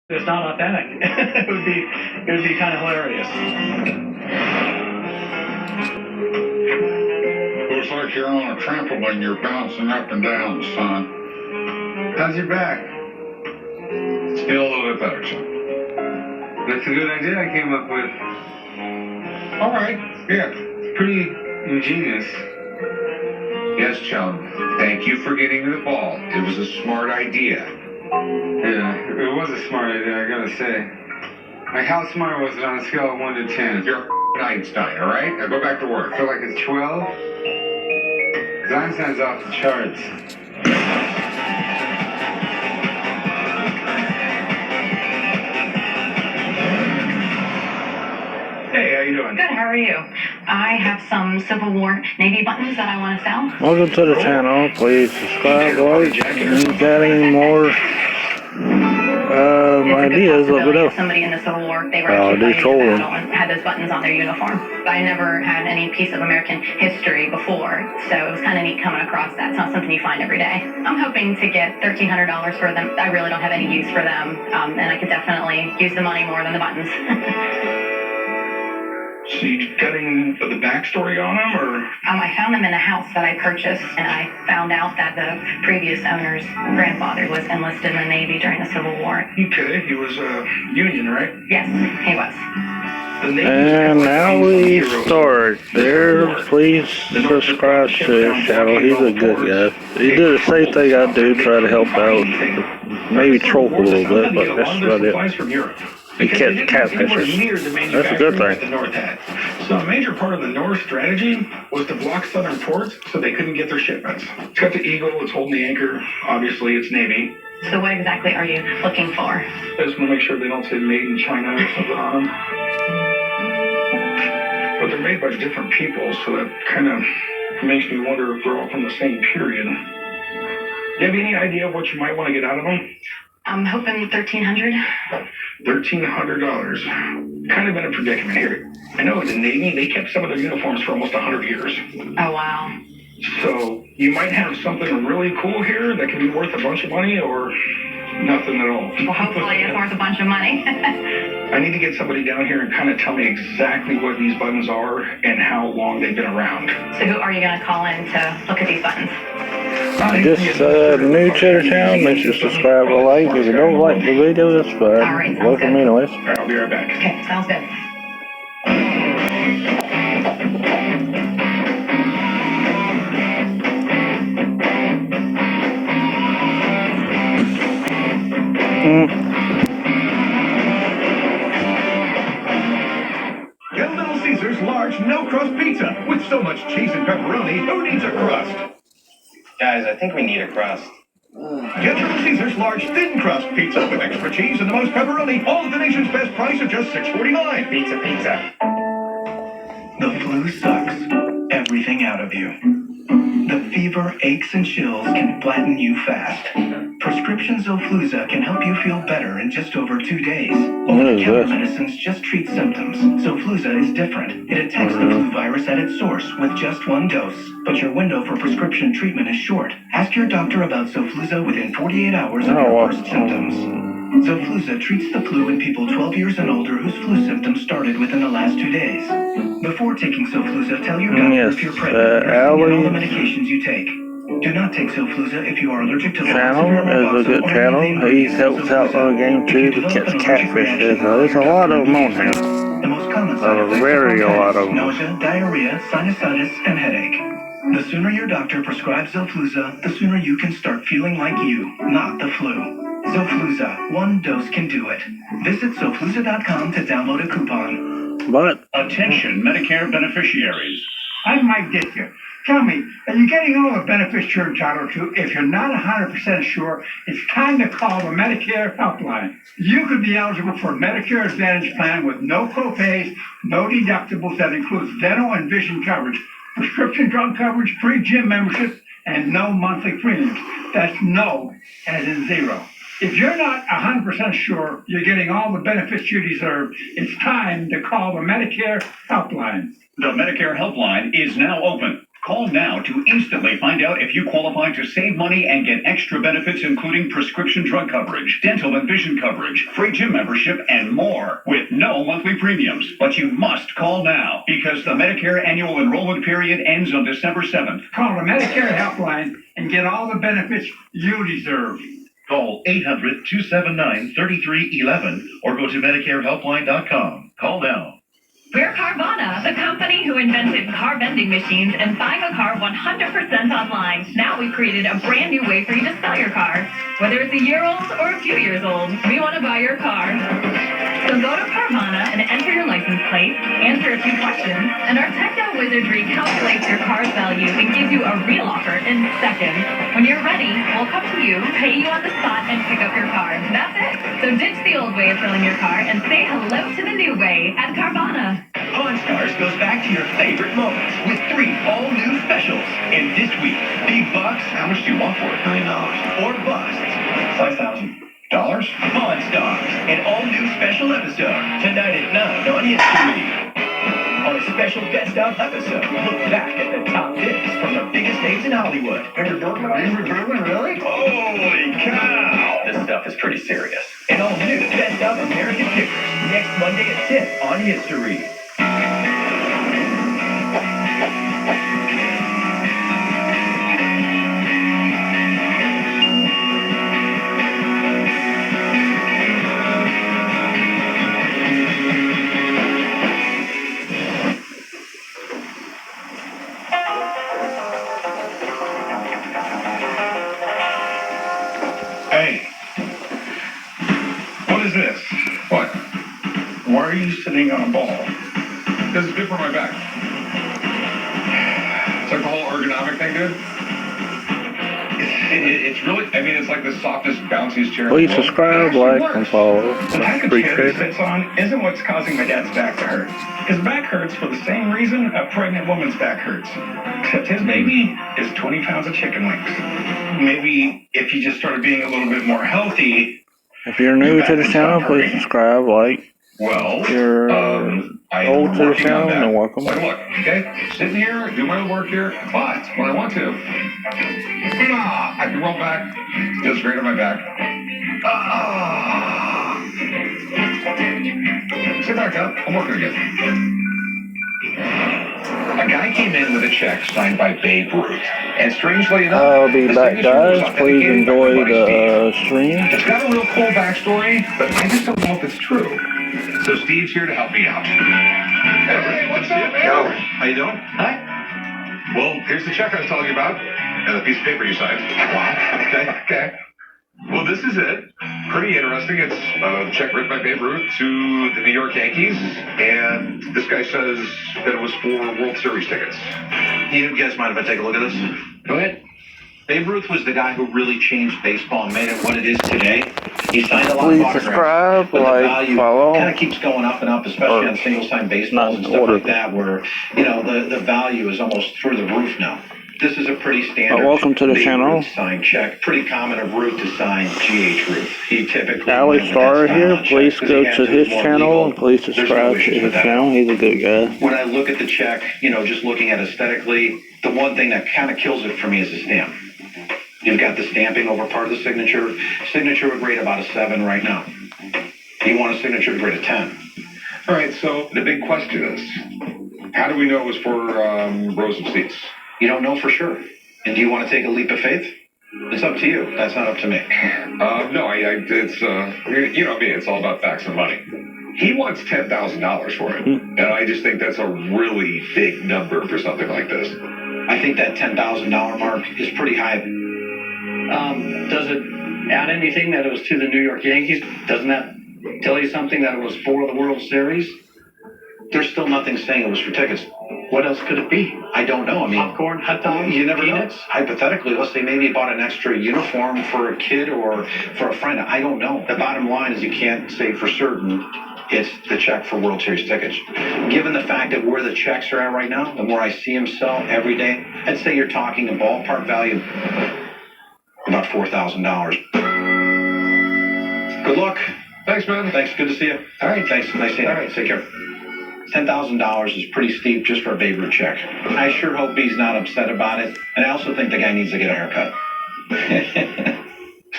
It's not authentic. it would be kind of hilarious. Looks like you're on a trampoline. You're bouncing up and down, son. How's your back? It's feeling a little bit better, son. That's a good idea I came up with. All right. Yeah. Pretty ingenious. Yes, chum. Thank you for getting the ball. It was a smart idea. Yeah, it was a smart idea, I gotta say. Like, how smart was it on a scale of 1 to 10? You're Einstein, all right? Now go back to work. I feel like it's 12? Because Einstein's off the charts. Hey, how you doing? Good, how are you? I have some Civil War Navy buttons that I want to sell. Welcome to the channel. Please subscribe, like, and got any more ideas, let me know. Somebody in the Civil War, they were actually fighting in battle and had those buttons on their uniform. I never had any piece of American history before, so it was kind of neat coming across that. It's not something you find every day. I'm hoping to get $1,300 for them. I really don't have any use for them, and I could definitely use the money more than the buttons. So you getting the backstory on them, or? I found them in a house that I purchased, and I found out that the previous owner's grandfather was enlisted in the Navy during the Civil War. Okay, he was Union, right? Yes, he was. And now we start. There, please subscribe to his channel. He's a good guy. He did the same thing I do, try to help out. Maybe troll a little bit, but that's about it. He catch catfishers. That's a good thing. So a major part of the North strategy was to block southern ports so they couldn't get their shipments. It's got the eagle, it's holding the anchor. Obviously, it's Navy. So what exactly are you looking for? I just want to make sure they don't say made in China or something on them. But they're made by different people, so that kind of makes me wonder if they're all from the same period. Do you have any idea of what you might want to get out of them? I'm hoping $1,300. $1,300. Kind of in a predicament here. I know in the Navy, they kept some of their uniforms for almost 100 years. Oh, wow. So you might have something really cool here that can be worth a bunch of money, or nothing at all. Well, hopefully it's worth a bunch of money. I need to get somebody down here and kind of tell me exactly what these buttons are and how long they've been around. So who are you going to call in to look at these buttons? Just new to the channel, make sure to subscribe and like. If you don't like the video, that's fine. All right, Welcome anyways. All right, I'll be right back. Okay, sounds good. Get Little Caesars large no-crust pizza. With so much cheese and pepperoni, who needs a crust? Guys, I think we need a crust. Get Little Caesars large thin crust pizza with extra cheese and the most pepperoni, all at the nation's best price of just $6.49. Pizza, pizza. The flu sucks everything out of you. The fever, aches, and chills can flatten you fast. Prescription Zofluza can help you feel better in just over 2 days. Over-the-counter medicines just treat symptoms. Zofluza is different. It attacks the flu virus at its source with just 1 dose. But your window for prescription treatment is short. Ask your doctor about Zofluza within 48 hours of your first symptoms. Zofluza treats the flu in people 12 years and older whose flu symptoms started within the last 2 days. Before taking Zofluza, tell your doctor if you're pregnant and all the medications you take. Do not take Zofluza if you are allergic to Channel is a good channel. He helps out on the game too to catch catfishes. There's a lot of them on here. The most common side effects very a lot of them. Nausea, diarrhea, sinusitis, and headache. The sooner your doctor prescribes Zofluza, the sooner you can start feeling like you, not the flu. Zofluza, 1 dose can do it. Visit Zofluza.com to download a coupon. But Attention, Medicare beneficiaries. I'm Mike Ditka. Tell me, are you getting all the benefits you're entitled to? If you're not 100% sure, it's time to call the Medicare helpline. You could be eligible for a Medicare Advantage plan with no copays, no deductibles that includes dental and vision coverage, prescription drug coverage, free gym membership, and no monthly premiums. That's no as in zero. If you're not 100% sure you're getting all the benefits you deserve, it's time to call the Medicare helpline. The Medicare helpline is now open. Call now to instantly find out if you qualify to save money and get extra benefits, including prescription drug coverage, dental and vision coverage, free gym membership, and more, with no monthly premiums. But you must call now, because the Medicare annual enrollment period ends on December 7th. Call the Medicare helpline and get all the benefits you deserve. Call 800-279-3311 or go to MedicareHelpline.com. Call now. We're Carvana, the company who invented car vending machines and buying a car 100% online. Now we've created a brand new way for you to sell your car. Whether it's a year old or a few years old, we want to buy your car. So go to Carvana and enter your license plate, answer a few questions, and our techno wizardry calculates your car's value and gives you a real offer in seconds. When you're ready, we'll come to you, pay you on the spot, and pick up your car. That's it. So ditch the old way of selling your car and say hello to the new way at Carvana. Pawn Stars goes back to your favorite moments with 3 all-new specials. And this week, big bucks. How much do you want for it? $1 million. Or busts. $5,000. Pawn Stars, an all-new special episode. Tonight at 9 on History. On a special Best Of episode, look back at the top picks from the biggest dates in Hollywood. Ingrid Bergman, really? Holy cow! This stuff is pretty serious. An all-new Best Of American Pictures, next Monday at 10 on History. Hey, what is this? What? Why are you sitting on a ball? This is good for my back. It's like the whole ergonomic thing, dude. It's really, I mean, it's like the softest, bounciest chair. Please subscribe, like, and follow. The type of chair he sits on isn't what's causing my dad's back to hurt. His back hurts for the same reason a pregnant woman's back hurts. Except his baby is 20 pounds of chicken wings. Maybe if you just started being a little bit more healthy. If you're new to the channel, please subscribe, like. Well, If you're old to the channel, then welcome. Like, look, okay, sitting here, do my work here, but when I want to, I can roll back, feels great on my back. Sit back up, I'm working again. A guy came in with a check signed by Babe Ruth, and strangely enough, I'll be the back, signature was guys. Please authenticated by enjoy my buddy the Steve. stream. It's got a real cool backstory, but I just don't know if it's true. So Steve's here to help me out. Hey, what's up, man? Yo, how you doing? Hi. Well, here's the check I was telling you about, and the piece of paper you signed. Wow. Okay. Well, this is it. Pretty interesting. It's a check written by Babe Ruth to the New York Yankees, and this guy says that it was for World Series tickets. You guys mind if I take a look at this? Go ahead. Babe Ruth was the guy who really changed baseball and made it what it is today. He signed a lot Please of autographs, subscribe, but the like, value follow. kind of keeps going up and up, especially on single-time baseballs and stuff like that, where the value is almost through the roof now. This is a pretty standard. Welcome to the Babe channel. Ruth sign check. Pretty common of Ruth to sign GH Ruth. He typically. Alex went with Starr that style here. on checks Please 'cause go he had to his more channel legal. and please There's subscribe no to issues his with that. channel. He's a good guy. When I look at the check, just looking at aesthetically, the one thing that kind of kills it for me is the stamp. You've got the stamping over part of the signature. Signature would rate about a 7 right now. You want a signature to grade a 10. All right, so the big question is, how do we know it was for rows of seats? You don't know for sure. And do you want to take a leap of faith? It's up to you. That's not up to me. No, it's, you know me, it's all about facts and money. He wants $10,000 for it, and I just think that's a really big number for something like this. I think that $10,000 mark is pretty high. Does it add anything that it was to the New York Yankees? Doesn't that tell you something that it was for the World Series? There's still nothing saying it was for tickets. What else could it be? I don't know. I mean, Popcorn, hot dogs, you never peanuts? know. Hypothetically, let's say maybe he bought an extra uniform for a kid or for a friend. I don't know. The bottom line is you can't say for certain it's the check for World Series tickets. Given the fact that where the checks are at right now, the more I see him sell every day, I'd say you're talking a ballpark value about $4,000. Good luck. Thanks, man. Thanks. Good to see you. All right. Thanks. Nice seeing you. All right. Take care. $10,000 is pretty steep just for a Babe Ruth check. I sure hope he's not upset about it, and I also think the guy needs to get a haircut.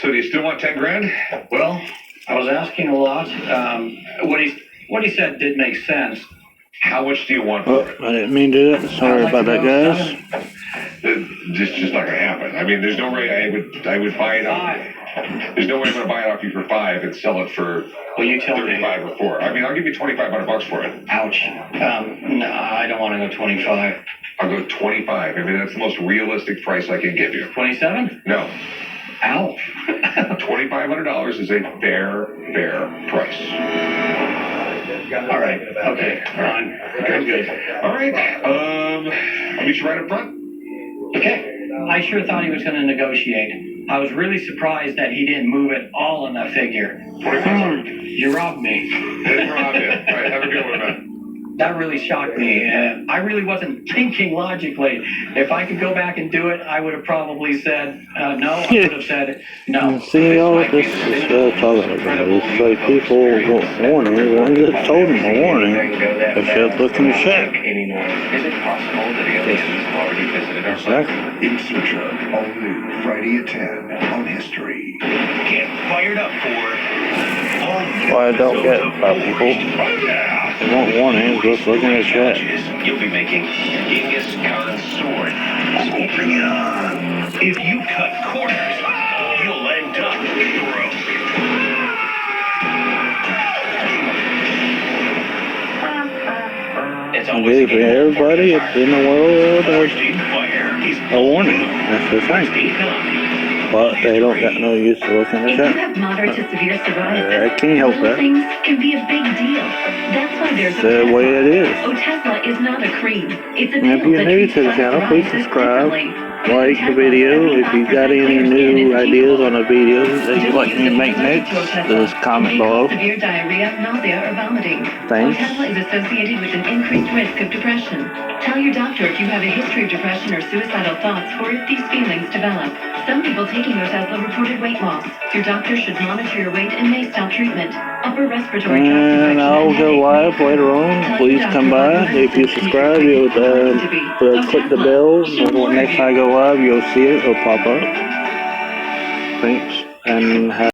So do you still want 10 grand? Well, I was asking a lot. What he said did make sense. How much do you want Oh, for it? I didn't mean to do that. Sorry I'd like about to that, go guys. 7. Just not gonna happen. I mean, there's no way I would buy it off. 5. There's no way I'm gonna buy it off you for 5 and sell it for Well, you tell me. 35 or 4. I mean, I'll give you $2,500 for it. Ouch. No, I don't want to go 25. I'll go 25. I mean, that's the most realistic price I can give you. 27? No, Ow. $2,500 is a fair price. All right. Okay. Fine. I'm good. All right. I'll meet you right up front. Okay. I sure thought he was going to negotiate. I was really surprised that he didn't move it all on that figure. 2,500. You robbed me. Didn't rob you. All right. Have a good one, man. That really shocked me. I really wasn't thinking logically. If I could go back and do it, I would have probably said no. I would have said no. See, y'all, this is what I'm talking about. It's like people want warning. I just told them a warning. They should look in the chat. Anymore. Is it possible that aliens have already visited our planet? Exactly. In Searcher, all new Friday at 10 on History. Get fired up for What I don't get about people, they want warnings. Just look in the chat. You'll be making Genghis Khan's sword. Bring it on. If you cut corners, you'll end up broke. It's I always gave everybody in the world a warning. That's the thing. But they don't got no use to look in the If you chat. have moderate to severe psoriasis, I can't help little that. things can be a big deal. That's why there's It's the way it is. Otezla is not a cream. It's a And if pill you're that new treats to the channel, please psoriasis subscribe, differently. like the video. If you got any new ideas on the videos that you'd like me to make next, just comment below. Severe diarrhea, nausea, or vomiting. Thanks. Otezla is associated with an increased risk of depression. Tell your doctor if you have a history of depression or suicidal thoughts, or if these feelings develop. Some people taking Otezla reported weight loss. Your doctor should monitor your weight and may stop treatment. Upper respiratory tract infection And I'll go live later on. Please come by. If you subscribe, you'll click the bell. And next time I go live, you'll see it. It'll pop up. Thanks, and have